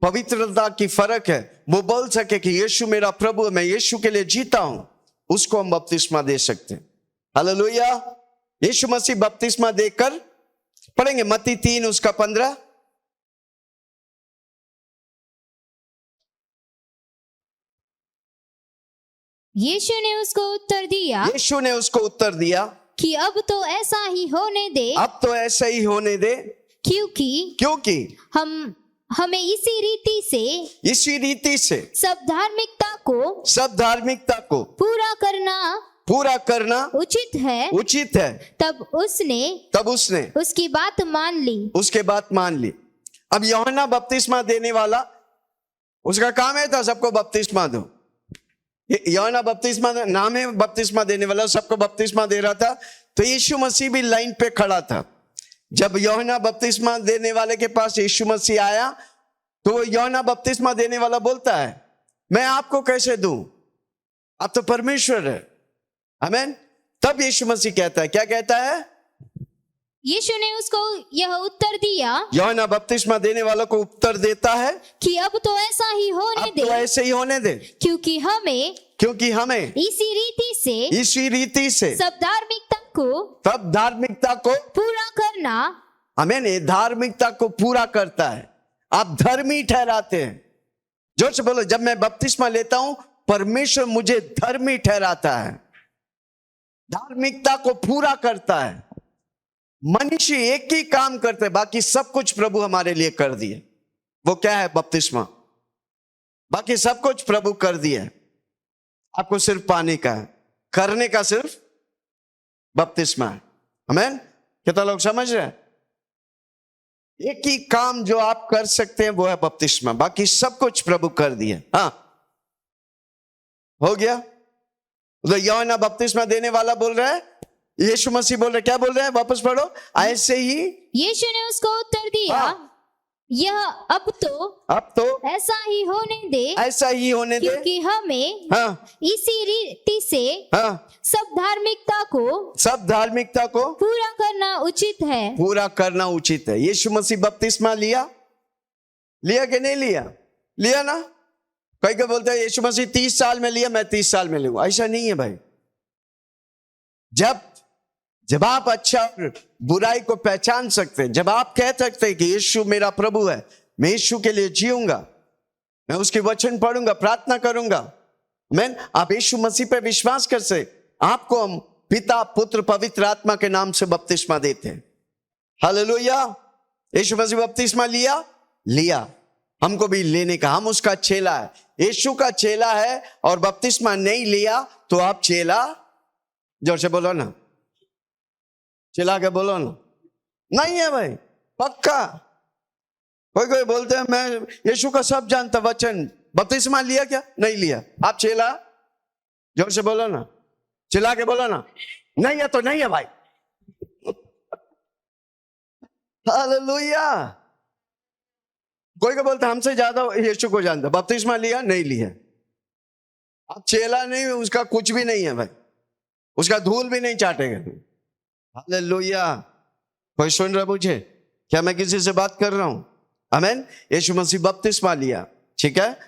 पवित्रता की फर्क है, वो बोल सके कि यीशु मेरा प्रभु है, मैं यीशु के लिए जीता हूं, उसको हम बपतिस्मा दे सकते हैं। हालेलुया। यीशु मसीह बपतिस्मा देकर, पढ़ेंगे मत्ती 3 उसका 15। यीशु ने उसको उत्तर दिया कि अब तो ऐसा ही होने दे, क्योंकि हमें इसी रीति से सब धार्मिकता को पूरा करना उचित है। तब उसने उसकी बात मान ली। अब यूहन्ना बपतिस्मा देने वाला, उसका काम है था सबको बपतिस्मा दो। यूहन्ना बपतिस्मा नाम है, बपतिस्मा देने वाला, सबको बपतिस्मा दे रहा था। तो यीशु मसीह भी लाइन पे खड़ा था। जब यूहन्ना बपतिस्मा देने वाले के पास यीशु मसीह आया, तो यूहन्ना बपतिस्मा देने वाला बोलता है, मैं आपको कैसे दूं, आप तो परमेश्वर है। आमीन। तब यीशु मसीह कहता है, क्या कहता है? यीशु ने उसको यह उत्तर दिया, यूहन्ना बपतिस्मा देने वालों को उत्तर देता है कि अब तो ऐसा ही होने दे, क्योंकि हमें इसी रीति से सब धार्मिकता को पूरा करना। आमीन। ये धार्मिकता को पूरा करता है। आप धर्मी ठहराते हैं। जोर से बोलो, जब मैं बपतिस्मा लेता हूं, परमेश्वर मुझे धर्मी ठहराता है, धार्मिकता को पूरा करता है। मनुष्य एक ही काम करते, बाकी सब कुछ प्रभु हमारे लिए कर दिए। वो क्या है? बपतिस्मा। बाकी सब कुछ प्रभु कर दिया, आपको सिर्फ पाने का है, करने का सिर्फ बपतिस्मा है। आमीन। कितना लोग समझ रहे हैं? एक ही काम जो आप कर सकते हैं वो है बपतिस्मा, बाकी सब कुछ प्रभु कर दिया। हाँ, हो गया। तो यूहन्ना बपतिस्मा देने वाला बोल रहा है, यीशु मसीह बोल रहे, क्या बोल रहे हैं? वापस पढ़ो। ऐसे ही यीशु ने उसको उत्तर दिया, यह अब तो ऐसा ही होने दे, क्योंकि हमें इसी रीति से सब धार्मिकता को पूरा करना उचित है। यीशु मसीह बपतिस्मा लिया कि नहीं लिया ना। कई को बोलते हैं यीशु मसीह 30 साल में लिया, मैं 30 साल में लूंगा। ऐसा नहीं है भाई। जब आप अच्छा और बुराई को पहचान सकते हैं, जब आप कह सकते हैं कि यीशु मेरा प्रभु है, मैं यीशु के लिए जीऊंगा, मैं उसके वचन पढ़ूंगा, प्रार्थना करूंगा, मैं आप यीशु मसीह पे विश्वास कर से, आपको हम पिता पुत्र पवित्र आत्मा के नाम से बपतिस्मा देते हैं। हालेलुया। यीशु मसीह बपतिस्मा लिया, लिया। हमको भी लेने का, हम उसका चेला है, यीशु का चेला है और बपतिस्मा नहीं लिया तो आप चेला, जोर से बोलो ना, चिल्ला के बोलो ना, नहीं है भाई, पक्का। कोई कोई बोलते हैं मैं यीशु का सब जानता वचन, बपतिस्मा लिया क्या? नहीं लिया। आप चेला, जोर से बोलो ना, चिल्ला के बोलो ना, नहीं है तो नहीं है भाई। हालेलुया। कोई को बोलता हमसे ज्यादा यीशु को जानता, बपतिस्मा लिया नहीं लिया। आप चेला नहीं, उसका कुछ भी नहीं है भाई, उसका धूल भी नहीं चाटेगा। हालेलुया। कोई सुन रहा मुझे? क्या मैं किसी से बात कर रहा हूं? आमीन। यीशु मसीह बपतिस्मा लिया, ठीक है।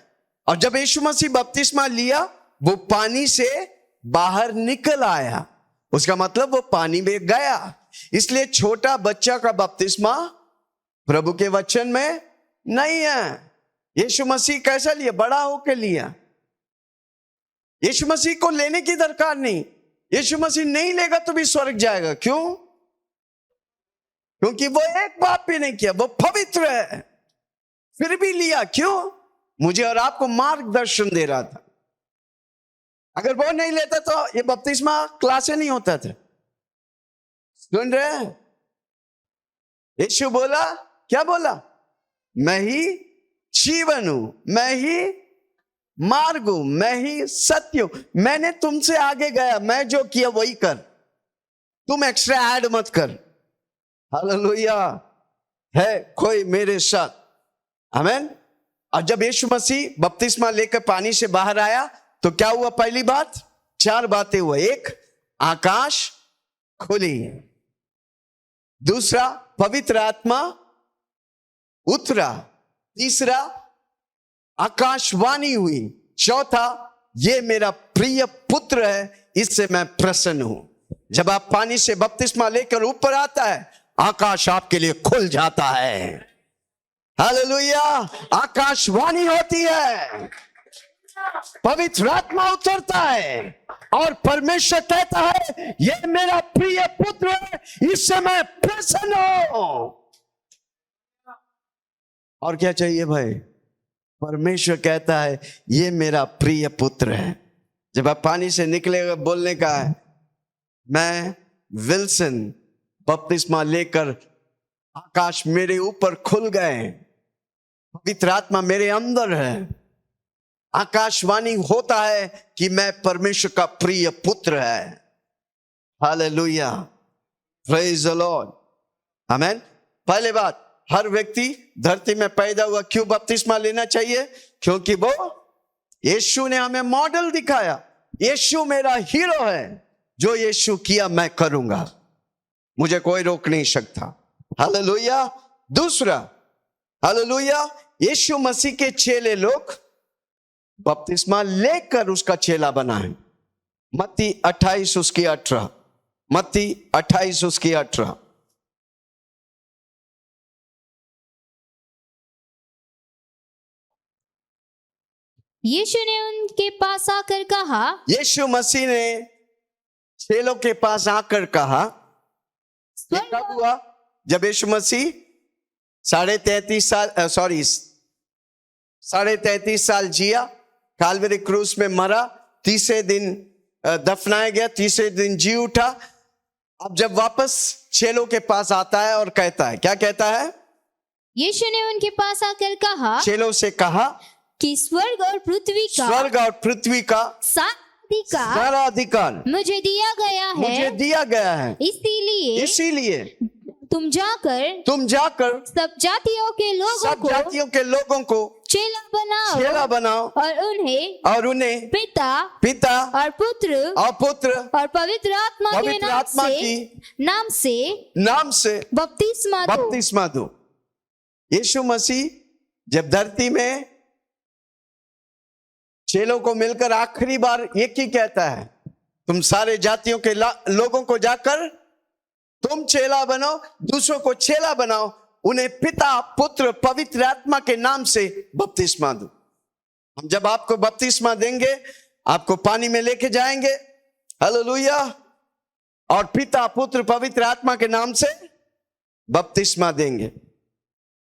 और जब यीशु मसीह बपतिस्मा लिया, वो पानी से बाहर निकल आया, उसका मतलब वो पानी में गया। इसलिए छोटा बच्चा का बपतिस्मा प्रभु के वचन में नहीं है। यीशु मसीह कैसा लिया? बड़ा होकर लिया। यीशु मसीह को लेने की दरकार नहीं। यीशु मसीह नहीं लेगा तो भी स्वर्ग जाएगा। क्यों? क्योंकि वो एक पाप भी नहीं किया, वो पवित्र है, फिर भी लिया। क्यों? मुझे और आपको मार्गदर्शन दे रहा था। अगर वो नहीं लेता तो ये बपतिस्मा क्लास नहीं होता था। सुन रहे हैं? यीशु बोला, क्या बोला? मैं ही जीवन हूं, मैं ही मार्ग हूं, मैं ही सत्य हूं। मैंने तुमसे आगे गया, मैं जो किया वही कर, तुम एक्स्ट्रा ऐड मत कर। हालेलुया। है कोई मेरे साथ? आमीन। और जब यीशु मसीह बपतिस्मा लेकर पानी से बाहर आया तो क्या हुआ? पहली बात, 4 बातें हुआ। एक, आकाश खुली। दूसरा, पवित्र आत्मा उतरा। तीसरा, आकाशवाणी हुई। चौथा, ये मेरा प्रिय पुत्र है, इससे मैं प्रसन्न हूं। जब आप पानी से बपतिस्मा लेकर ऊपर आता है, आकाश आपके लिए खुल जाता है। हालेलुया। आकाशवाणी होती है, पवित्र आत्मा उतरता है और परमेश्वर कहता है ये मेरा प्रिय पुत्र है, इससे मैं प्रसन्न हूं। और क्या चाहिए भाई? परमेश्वर कहता है ये मेरा प्रिय पुत्र है। जब आप पानी से निकलेगा, बोलने का है मैं विल्सन बपतिस्मा लेकर, आकाश मेरे ऊपर खुल गए, पवित्र आत्मा मेरे अंदर है। आकाशवाणी होता है कि मैं परमेश्वर का प्रिय पुत्र है। हालेलुया। Praise the Lord. आमीन। पहले बात, हर व्यक्ति धरती में पैदा हुआ क्यों बपतिस्मा लेना चाहिए? क्योंकि वो यीशु ने हमें मॉडल दिखाया। यीशु मेरा हीरो है, जो यीशु किया मैं करूंगा, मुझे कोई रोक नहीं सकता। हालेलुया। दूसरा, हालेलुया, यीशु मसीह के चेले लोग बपतिस्मा लेकर उसका चेला बना है। मत्ती 28 उसकी 18, मत्ती 28 उसकी 18। यीशु ने उनके पास आकर कहा, यीशु मसीह ने चेलों के पास आकर कहा, कब हुआ? जब यीशु मसीह 33 साल जिया, काल्वरी क्रूस में मरा, तीसरे दिन दफनाया गया, तीसरे दिन जी उठा। अब जब वापस चेलों के पास आता है और कहता है, क्या कहता है? यीशु ने उनके पास आकर कहा, चेलों से कहा कि स्वर्ग और पृथ्वी का सारा अधिकार मुझे दिया गया है। इसीलिए तुम जाकर सब जातियों के लोगों को चेला बनाओ और उन्हें पिता और पुत्र और पवित्र आत्मा के नाम से बपतिस्मा दो। यीशु मसीह जब धरती में चेलों को मिलकर आखिरी बार एक ही कहता है, तुम सारे जातियों के लोगों को जाकर तुम चेला बनाओ, दूसरों को चेला बनाओ, उन्हें पिता पुत्र पवित्र आत्मा के नाम से बपतिस्मा दो। हम जब आपको बपतिस्मा देंगे, आपको पानी में लेके जाएंगे, हालेलुया, और पिता पुत्र पवित्र आत्मा के नाम से बपतिस्मा देंगे।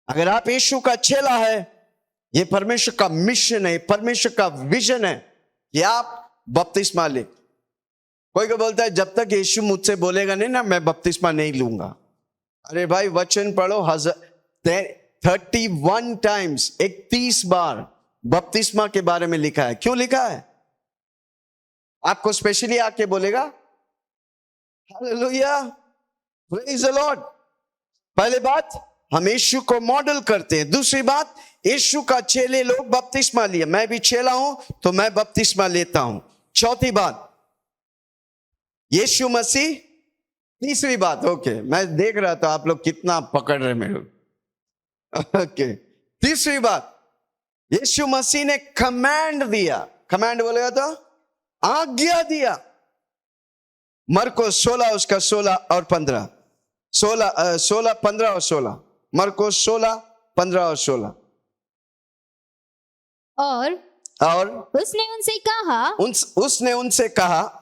अगर आप यीशु का चेला है, ये परमेश्वर का मिशन है, परमेश्वर का विजन है कि आप बपतिस्मा ले। कोई को बोलता है जब तक यीशु मुझसे बोलेगा नहीं ना, मैं बपतिस्मा नहीं लूंगा। अरे भाई वचन पढ़ो, 31 टाइम्स, 31 बार बपतिस्मा के बारे में लिखा है। क्यों लिखा है? आपको स्पेशली आके बोलेगा। Hallelujah, praise the Lord. पहले बात, हम यीशु को मॉडल करते हैं। दूसरी बात, यीशु का चेले लोग बपतिस्मा लिए। मैं भी चेला हूं तो मैं बपतिस्मा लेता हूं। चौथी बात, यीशु मसीह। तीसरी बात, ओके, मैं देख रहा था आप लोग कितना पकड़ रहे मेरे। ओके, तीसरी बात, यीशु मसीह ने कमांड दिया। कमांड बोलेगा तो आज्ञा दिया। मरकुस 16 उसका 16 और 15, 16, 15 और 16। मरकुस 16, 15 और 16। और उसने उनसे कहा, उसने उनसे कहा,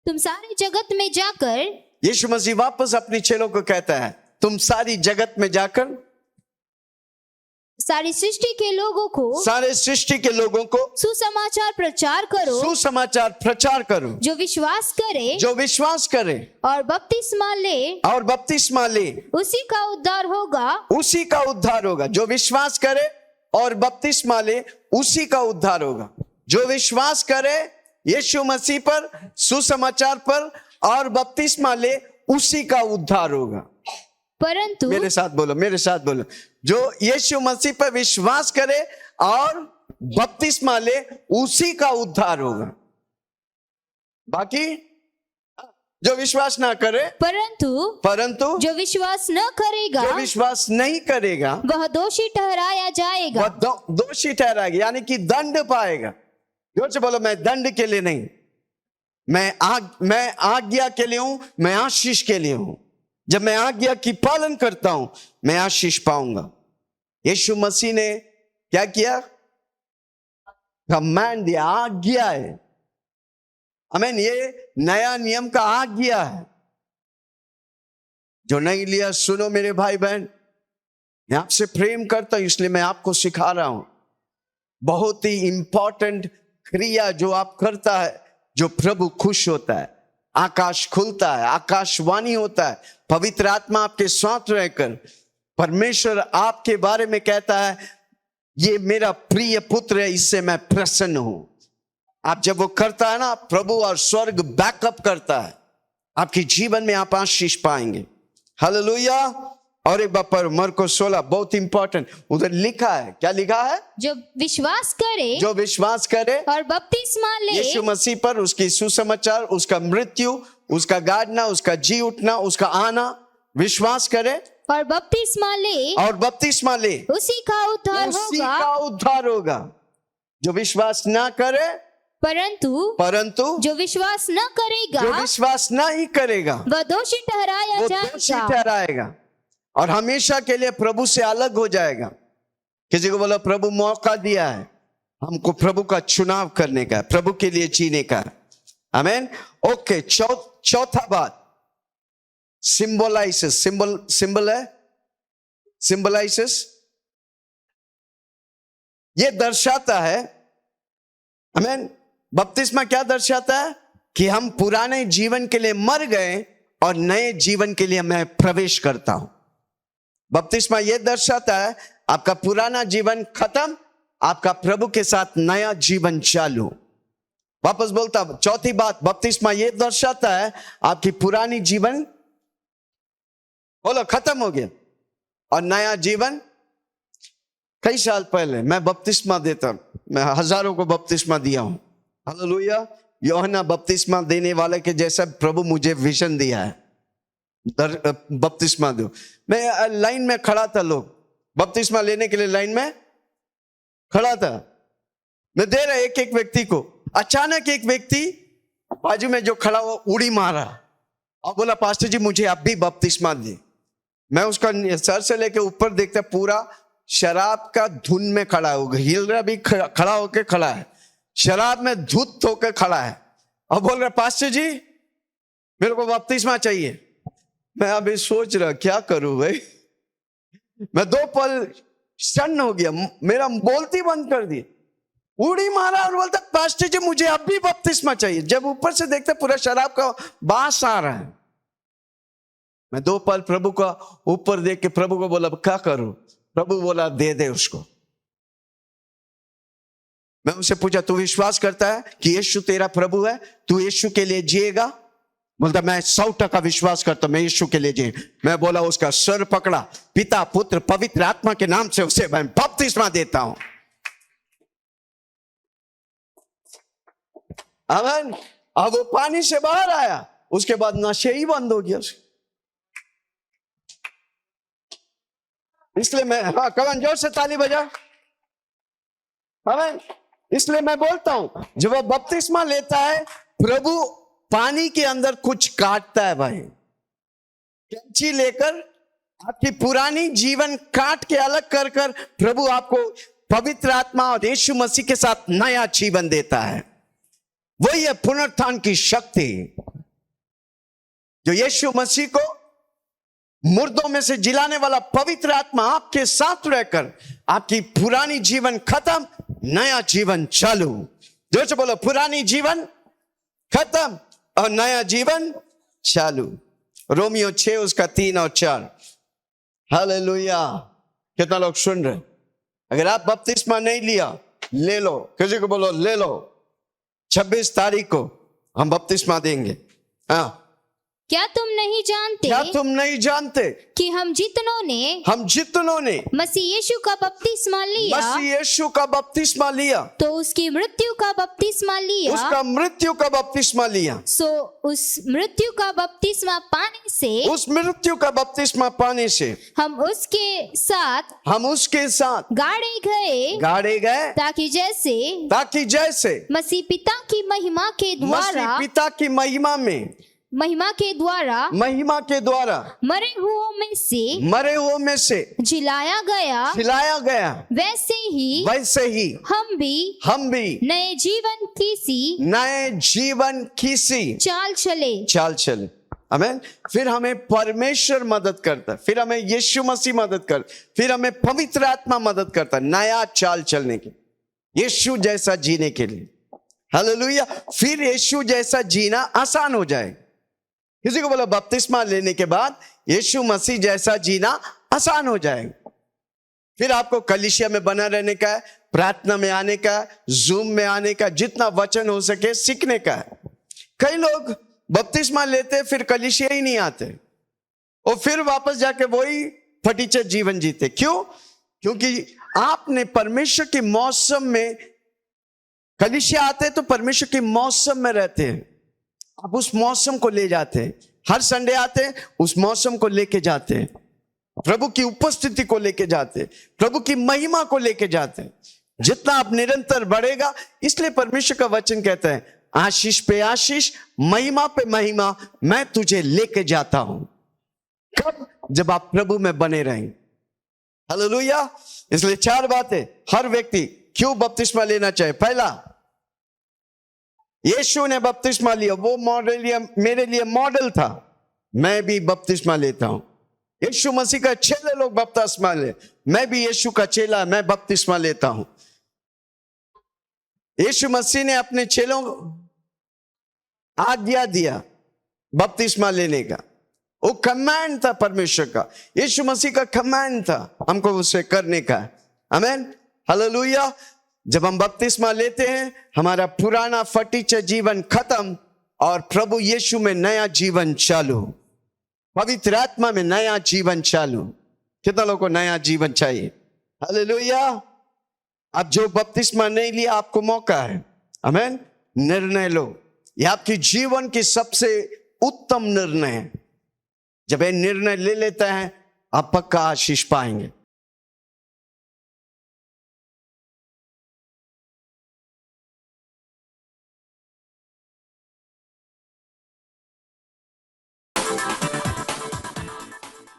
तुम सारे जगत में जाकर। यीशु मसीह वापस अपने चेलों को कहता है, तुम सारी जगत में जाकर सारी सृष्टि के लोगों को सुसमाचार प्रचार करो। सुसमाचार प्रचार करो। जो विश्वास करे और बपतिस्मा ले उसी का उद्धार होगा। जो विश्वास करे और बपतिस्मा ले उसी का उद्धार होगा। जो विश्वास करे यीशु मसीह पर, सुसमाचार पर और बपतिस्मा ले उसी का उद्धार होगा। परंतु मेरे साथ बोलो, जो यीशु मसीह पर विश्वास करे और बपतिस्मा ले उसी का उद्धार होगा। बाकी जो विश्वास ना करे, परंतु जो विश्वास नहीं करेगा वह दोषी ठहराया जाएगा। दोषी ठहराएगा, यानी कि दंड पाएगा। जोर से बोलो, मैं दंड के लिए नहीं, मैं आज्ञा के लिए हूं, मैं आशीष के लिए हूं। जब मैं आज्ञा की पालन करता हूं, मैं आशीष पाऊंगा। यीशु मसीह ने क्या किया? कमांड दिया, आज्ञा है। आमीन, ये नया नियम का आज्ञा है। जो नहीं लिया सुनो मेरे भाई बहन, मैं आपसे प्रेम करता हूं इसलिए मैं आपको सिखा रहा हूं। बहुत ही इंपॉर्टेंट क्रिया जो आप करता है, जो प्रभु खुश होता है। आकाश खुलता है, आकाशवाणी होता है, पवित्र आत्मा आपके साथ रहकर परमेश्वर आपके बारे में कहता है, ये मेरा प्रिय पुत्र है, इससे मैं प्रसन्न हूं। आप जब वो करता है ना, प्रभु और स्वर्ग बैकअप करता है, आपके जीवन में आप आशीष पाएंगे। हालेलुया। और एक बार पर मरकुस 16, बहुत इंपॉर्टेंट, उधर लिखा है। क्या लिखा है? जो विश्वास करे और बपतिस्मा ले यीशु मसीह पर, उसकी सुसमाचार, उसका मृत्यु, उसका गाड़ना, उसका जी उठना, उसका आना, विश्वास करे और बपतिस्मा ले उसी का उद्धार होगा। जो विश्वास ना करे, परंतु जो विश्वास नहीं करेगा वह दोषी ठहराएगा और हमेशा के लिए प्रभु से अलग हो जाएगा। किसी को बोला, प्रभु मौका दिया है हमको प्रभु का चुनाव करने का, प्रभु के लिए जीने का। आमीन। ओके, चौथा बात, सिंबलाइसिस। सिंबल है, सिंबलाइसिस। ये दर्शाता है, आमीन, बपतिस्मा क्या दर्शाता है? कि हम पुराने जीवन के लिए मर गए और नए जीवन के लिए मैं प्रवेश करता हूं। बपतिस्मा यह दर्शाता है आपका पुराना जीवन खत्म, आपका प्रभु के साथ नया जीवन चालू। वापस बोलता, चौथी बात, बपतिस्मा यह दर्शाता है आपकी पुरानी जीवन, बोलो, खत्म हो गया और नया जीवन। कई साल पहले मैं बपतिस्मा देता, मैं हजारों को बपतिस्मा दिया हूं। हालेलुया। यूहन्ना बपतिस्मा देने वाले के जैसा प्रभु मुझे विजन दिया है, बपतिस्मा दो। मैं लाइन में खड़ा था, लोग बपतिस्मा लेने के लिए लाइन में खड़ा था, मैं दे रहा एक व्यक्ति को। अचानक एक व्यक्ति बाजू में जो खड़ा हुआ उड़ी मारा और बोला, पास्टर जी मुझे आप भी बपतिस्मा दे। मैं उसका सर से लेके ऊपर देखता, पूरा शराब का धुन में खड़ा होगा, हिल रहा भी, खड़ा होके खड़ा है, शराब में धुत होकर खड़ा है और बोल रहा, पास्टर जी मेरे को बपतिस्मा चाहिए। मैं अभी सोच रहा क्या करूं भाई, मैं 2 पल सन्न हो गया, मेरा बोलती बंद कर दी, उड़ी मारा और बोलता पास्टर जी मुझे अब भी बपतिस्मा चाहिए। जब ऊपर से देखते पूरा शराब का बास आ रहा है। मैं 2 पल प्रभु का ऊपर देख के प्रभु को बोला क्या करूं? प्रभु बोला दे दे उसको। मैं उनसे पूछा तू विश्वास करता है कि यीशु तेरा प्रभु है, तू यीशु के लिए जिएगा? बोलता मैं 100% विश्वास करता हूं, मैं यीशु के लिए जी। मैं बोला उसका सर पकड़ा, पिता पुत्र पवित्र आत्मा के नाम से उसे मैं बपतिस्मा देता हूं। आमीन। अब वो पानी से बाहर आया, उसके बाद नशे ही बंद हो गया। इसलिए मैं, हाँ कमान जोर से ताली बजा। आमीन। इसलिए मैं बोलता हूं जब वो बपतिस्मा लेता है, प्रभु पानी के अंदर कुछ काटता है भाई। कैंची लेकर आपकी पुरानी जीवन काट के अलग कर कर प्रभु आपको पवित्र आत्मा और यीशु मसीह के साथ नया जीवन देता है। वही है पुनरुत्थान की शक्ति, जो यीशु मसीह को मुर्दों में से जिलाने वाला पवित्र आत्मा आपके साथ रहकर आपकी पुरानी जीवन खत्म, नया जीवन चालू। जोर से बोलो पुरानी जीवन खत्म और नया जीवन चालू। रोमियो 6 उसका 3 और 4। हालेलुया। कितना लोग सुन रहे? अगर आप बपतिस्मा नहीं लिया, ले लो। किसी को बोलो ले लो, 26 तारीख को हम बपतिस्मा देंगे। हाँ, क्या तुम नहीं जानते? क्या तुम नहीं जानते कि हम जितनों ने मसीह यीशु का बपतिस्मा लिया, तो उसकी मृत्यु का बपतिस्मा लिया, उसका मृत्यु का बपतिस्मा लिया। सो उस मृत्यु का बपतिस्मा पाने से हम उसके साथ गाड़े गए, ताकि जैसे मसीह पिता की महिमा के द्वारा मरे हुओं में से जिलाया गया, वैसे ही हम भी नए जीवन की सी चाल चले। आमीन। फिर हमें परमेश्वर मदद करता है, फिर हमें यीशु मसीह मदद करता, फिर हमें पवित्र आत्मा मदद करता है नया चाल चलने के, यीशु जैसा जीने के लिए। हालेलुया। फिर यीशु जैसा जीना आसान हो जाए। किसी को बोलो बपतिस्मा लेने के बाद यीशु मसीह जैसा जीना आसान हो जाएगा। फिर आपको कलीसिया में बना रहने का है, प्रार्थना में आने का है, जूम में आने का, जितना वचन हो सके सीखने का है। कई लोग बपतिस्मा लेते फिर कलीसिया ही नहीं आते और फिर वापस जाके वही फटीचर जीवन जीते। क्यों? क्योंकि आपने परमेश्वर के मौसम में, कलीसिया आते तो परमेश्वर के मौसम में रहते हैं, आप उस मौसम को ले जाते हैं। हर संडे आते हैं, उस मौसम को लेके जाते हैं, प्रभु की उपस्थिति को लेके जाते हैं, प्रभु की महिमा को लेके जाते हैं। जितना आप निरंतर बढ़ेगा, इसलिए परमेश्वर का वचन कहता है आशीष पे आशीष, महिमा पे महिमा मैं तुझे लेके जाता हूं। कब? जब आप प्रभु में बने रहेंगे। हालेलुया। इसलिए 4 बातें हर व्यक्ति क्यों बपतिस्मा लेना चाहिए। पहला, यीशु ने बपतिस्मा लिया, वो मेरे लिए मॉडल था, मैं भी बपतिस्मा लेता हूं। यीशु मसीह का चेले लोग बपतिस्मा ले, मैं भी यीशु का चेला, मैं बपतिस्मा लेता हूं। यीशु मसीह ने अपने चेलों को आज्ञा दिया बपतिस्मा लेने का, वो कमांड था परमेश्वर का, यीशु मसीह का कमांड था हमको उसे करने का। आमीन। हालेलुया। जब हम बपतिस्मा लेते हैं, हमारा पुराना फटीचर जीवन खत्म और प्रभु यीशु में नया जीवन चालू, पवित्र आत्मा में नया जीवन चालू। कितना लोगों को नया जीवन चाहिए? हालेलुया। अब जो बपतिस्मा नहीं लिया, आपको मौका है। आमीन। निर्णय लो, यह आपकी जीवन की सबसे उत्तम निर्णय है। जब ये निर्णय ले लेते हैं, आप पक्का आशीष पाएंगे।